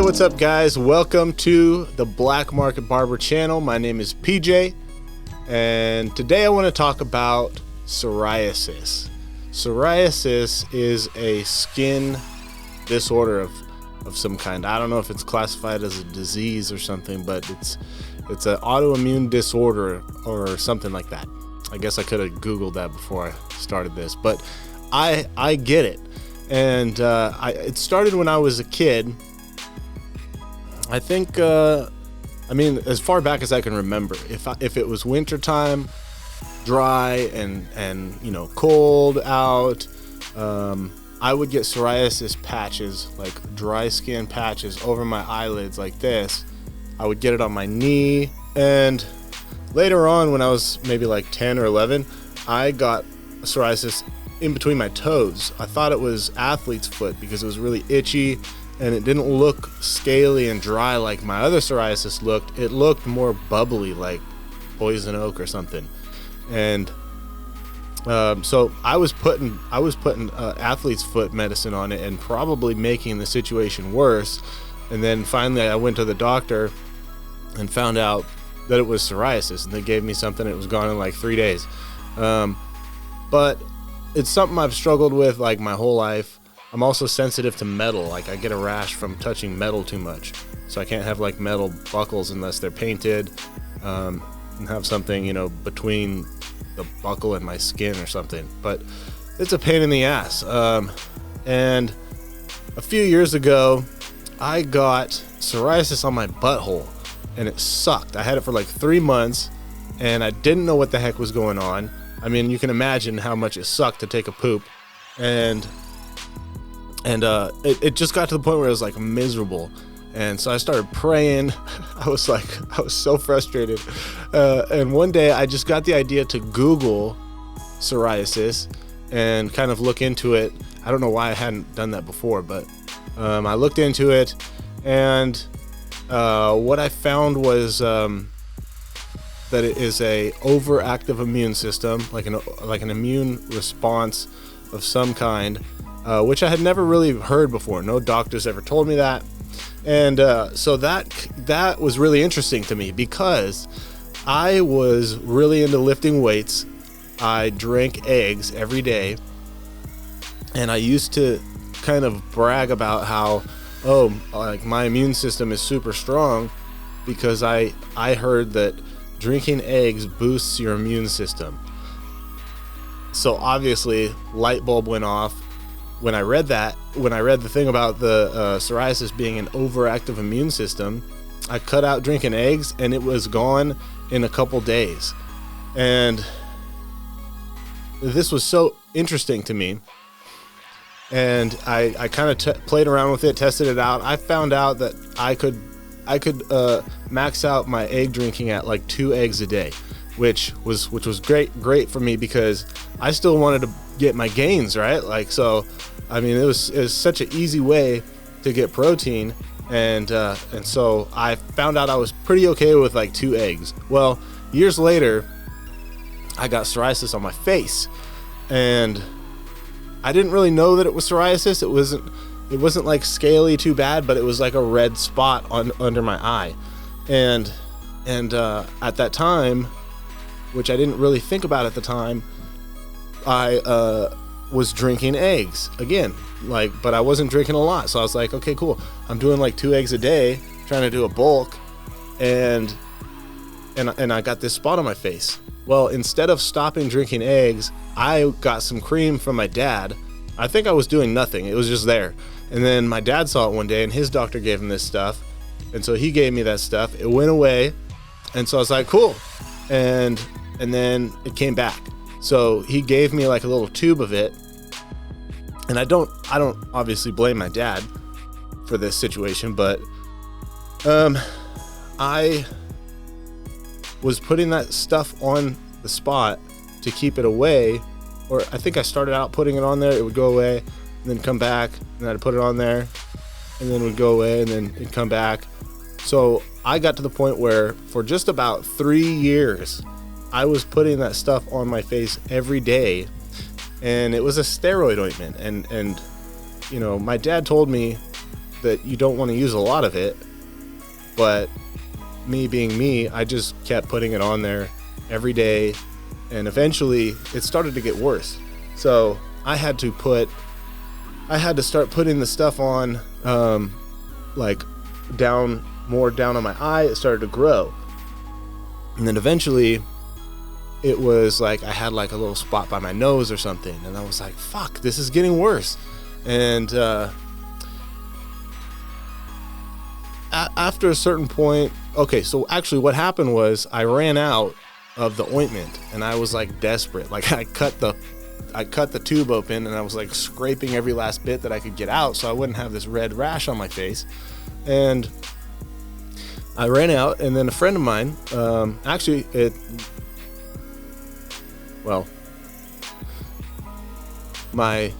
what's up, guys? Welcome to the Black Market Barber channel. My name is PJ, and today I want to talk about psoriasis. Psoriasis is a skin disorder of some kind. I don't know if it's classified as a disease or something, but it's an autoimmune disorder or something like that. I guess I could have Googled that before I started this, but I get it. And it started when I was a kid. I think, as far back as I can remember, if it was wintertime, dry and cold out, I would get psoriasis patches, like dry skin patches over my eyelids like this. I would get it on my knee, and later on when I was maybe like 10 or 11, I got psoriasis in between my toes. I thought it was athlete's foot because it was really itchy and it didn't look scaly and dry like my other psoriasis looked. It looked more bubbly, like poison oak or something. And so I was putting athlete's foot medicine on it and probably making the situation worse. And then finally I went to the doctor and found out that it was psoriasis, and they gave me something. It was gone in like 3 days. But it's something I've struggled with like my whole life. I'm also sensitive to metal. Like I get a rash from touching metal too much. So I can't have like metal buckles unless they're painted, and have something, between the buckle and my skin or something. But it's a pain in the ass. And a few years ago, I got psoriasis on my butthole, and it sucked. I had it for like 3 months, and I didn't know what the heck was going on. I mean, you can imagine how much it sucked to take a poop, and it just got to the point where it was like miserable. And so I started praying. I was so frustrated. And one day I just got the idea to Google psoriasis and kind of look into it. I don't know why I hadn't done that before, but I looked into it, and what I found was that it is a overactive immune system, like an immune response of some kind, which I had never really heard before. No doctors ever told me that. And so that was really interesting to me because I was really into lifting weights. I drank eggs every day, and I used to kind of brag about how, like my immune system is super strong because I heard that drinking eggs boosts your immune system. So obviously light bulb went off when I read the thing about the psoriasis being an overactive immune system. I cut out drinking eggs, and it was gone in a couple days. And this was so interesting to me. And I kind of played around with it, tested it out. I found out that I could max out my egg drinking at like 2 eggs a day, which was great for me because I still wanted to get my gains, right? Like, so I mean, it was such an easy way to get protein, and so I found out I was pretty okay with like 2 eggs. Well, years later, I got psoriasis on my face, and I didn't really know that it was psoriasis. It wasn't like scaly too bad, but it was like a red spot under my eye, and at that time, which I didn't really think about at the time, I was drinking eggs again, but I wasn't drinking a lot. So I was like, okay, cool. I'm doing like 2 eggs a day, trying to do a bulk, and I got this spot on my face. Well, instead of stopping drinking eggs, I got some cream from my dad. I think I was doing nothing. It was just there. And then my dad saw it one day, and his doctor gave him this stuff. And so he gave me that stuff. It went away. And so I was like, cool. And then it came back. So he gave me like a little tube of it. And I don't obviously blame my dad for this situation, but I was putting that stuff on the spot to keep it away. Or I think I started out putting it on there, it would go away, and then come back, and then I'd put it on there, and then it would go away, and then it'd come back. So I got to the point where for just about 3 years, I was putting that stuff on my face every day, and it was a steroid ointment. And my dad told me that you don't want to use a lot of it, but me being me, I just kept putting it on there every day, and eventually it started to get worse. So I had to start putting the stuff on, like more down on my eye. It started to grow, and then eventually it was like I had like a little spot by my nose or something, and I was like, fuck, this is getting worse. And after a certain point, okay, so actually what happened was I ran out of the ointment, and I was like desperate. Like I cut the tube open, and I was like scraping every last bit that I could get out so I wouldn't have this red rash on my face. And I ran out, and then a friend of mine, my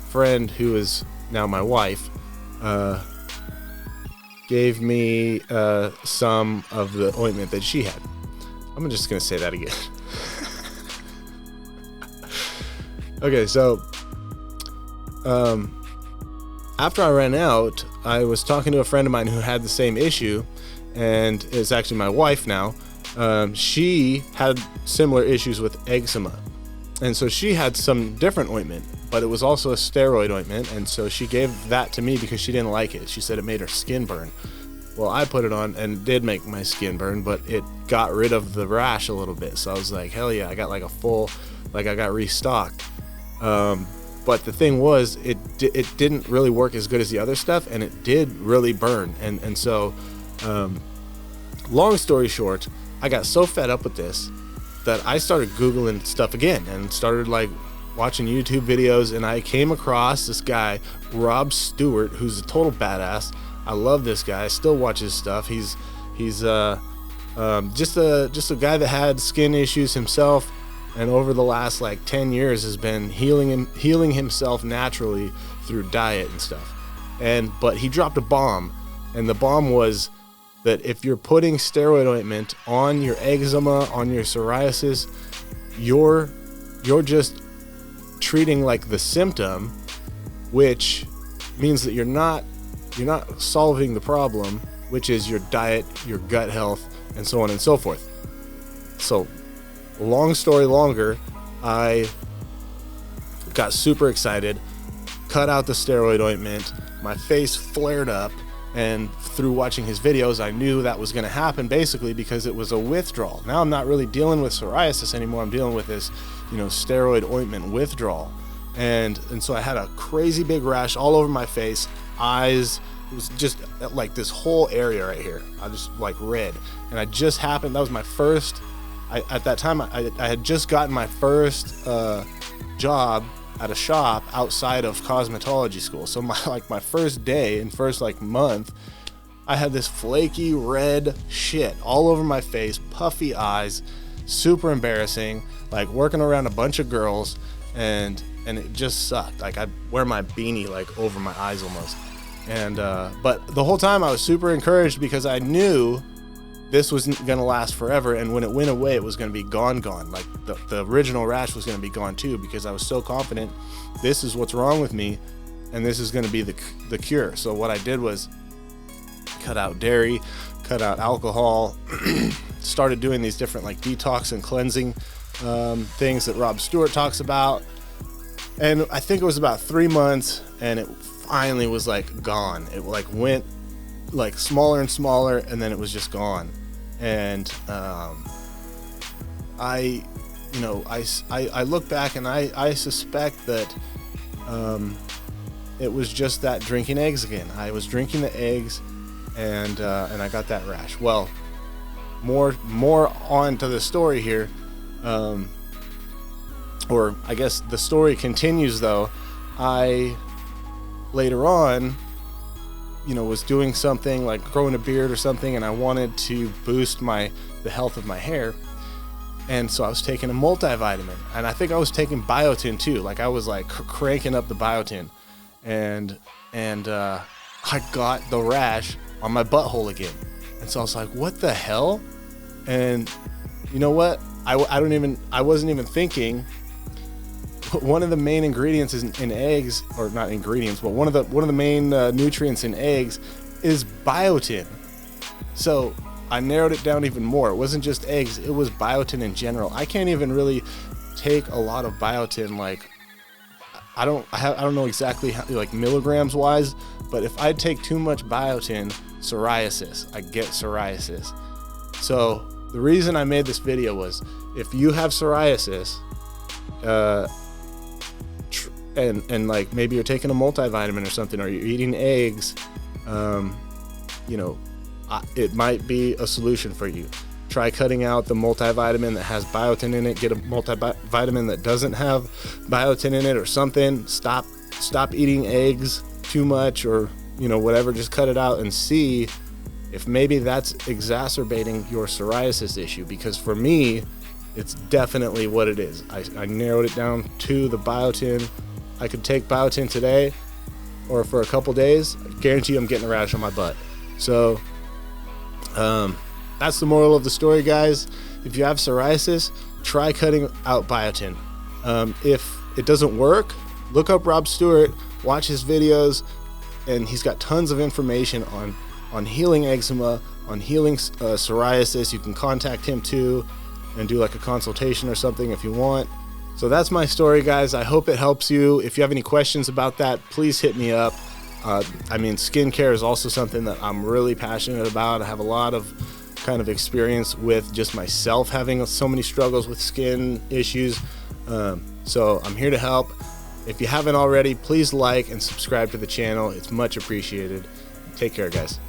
friend, who is now my wife, gave me some of the ointment that she had. I'm just gonna say that again. Okay, so after I ran out, I was talking to a friend of mine who had the same issue, and is actually my wife now. She had similar issues with eczema, and so she had some different ointment, but it was also a steroid ointment, and so she gave that to me because she didn't like it. She said it made her skin burn. Well, I put it on, and it did make my skin burn, but it got rid of the rash a little bit. So I was like, hell yeah, I got like I got restocked. But the thing was, it didn't really work as good as the other stuff, and it did really burn. And so, long story short, I got so fed up with this that I started Googling stuff again and started like watching YouTube videos, and I came across this guy, Rob Stewart, who's a total badass. I love this guy. I still watch his stuff. He's just a guy that had skin issues himself, and over the last like 10 years has been healing himself naturally through diet and stuff. But he dropped a bomb, and the bomb was that if you're putting steroid ointment on your eczema, on your psoriasis, you're just treating like the symptom, which means that you're not solving the problem, which is your diet, your gut health, and so on and so forth. So, long story longer, I got super excited, cut out the steroid ointment, my face flared up, and through watching his videos, I knew that was going to happen basically because it was a withdrawal. Now I'm not really dealing with psoriasis anymore. I'm dealing with this, steroid ointment withdrawal. And so I had a crazy big rash all over my face, eyes. It was just like this whole area right here. I just like red. And that was my first, at that time, I had just gotten my first job at a shop outside of cosmetology school. So my first day and first like month, I had this flaky red shit all over my face, puffy eyes, super embarrassing, like working around a bunch of girls, and it just sucked. Like I'd wear my beanie like over my eyes almost. And but the whole time I was super encouraged because I knew this wasn't going to last forever, and when it went away, it was going to be gone. Like the original rash was going to be gone too, because I was so confident this is what's wrong with me, and this is going to be the cure. So what I did was cut out dairy, cut out alcohol, started doing these different like detox and cleansing things that Rob Stewart talks about, and I think it was about 3 months, and it finally was like gone. It like went like smaller and smaller, and then it was just gone. And I look back, and I suspect that it was just that drinking eggs again. I was drinking the eggs, and I got that rash. Well, more on to the story here, or I guess the story continues though. I later on, was doing something like growing a beard or something, and I wanted to boost the health of my hair, and so I was taking a multivitamin, and I think I was taking biotin too. Like I was like cranking up the biotin, and I got the rash on my butthole again, and so I was like, what the hell? And you know what? I wasn't even thinking. one of the main ingredients in eggs, or not ingredients, but one of the main nutrients in eggs is biotin. So I narrowed it down even more. It wasn't just eggs, it was biotin in general. I can't even really take a lot of biotin, like I don't know exactly how, like milligrams wise, but if I take too much biotin, psoriasis, I get psoriasis. So the reason I made this video was, if you have psoriasis, and like maybe you're taking a multivitamin or something, or you're eating eggs, you know, it might be a solution for you. Try cutting out the multivitamin that has biotin in it. Get a multivitamin that doesn't have biotin in it or something. Stop eating eggs too much, or you know, whatever. Just cut it out and see if maybe that's exacerbating your psoriasis issue, because for me, it's definitely what it is. I narrowed it down to the biotin. I could take biotin today or for a couple days, I guarantee I'm getting a rash on my butt. So that's the moral of the story, guys. If you have psoriasis, try cutting out biotin. If it doesn't work, look up Rob Stewart, watch his videos, and he's got tons of information on healing eczema, on healing psoriasis. You can contact him too and do like a consultation or something if you want. So that's my story, guys. I hope it helps you. If you have any questions about that, please hit me up. I mean, skincare is also something that I'm really passionate about. I have a lot of kind of experience with just myself having so many struggles with skin issues. So I'm here to help. If you haven't already, please like and subscribe to the channel. It's much appreciated. Take care, guys.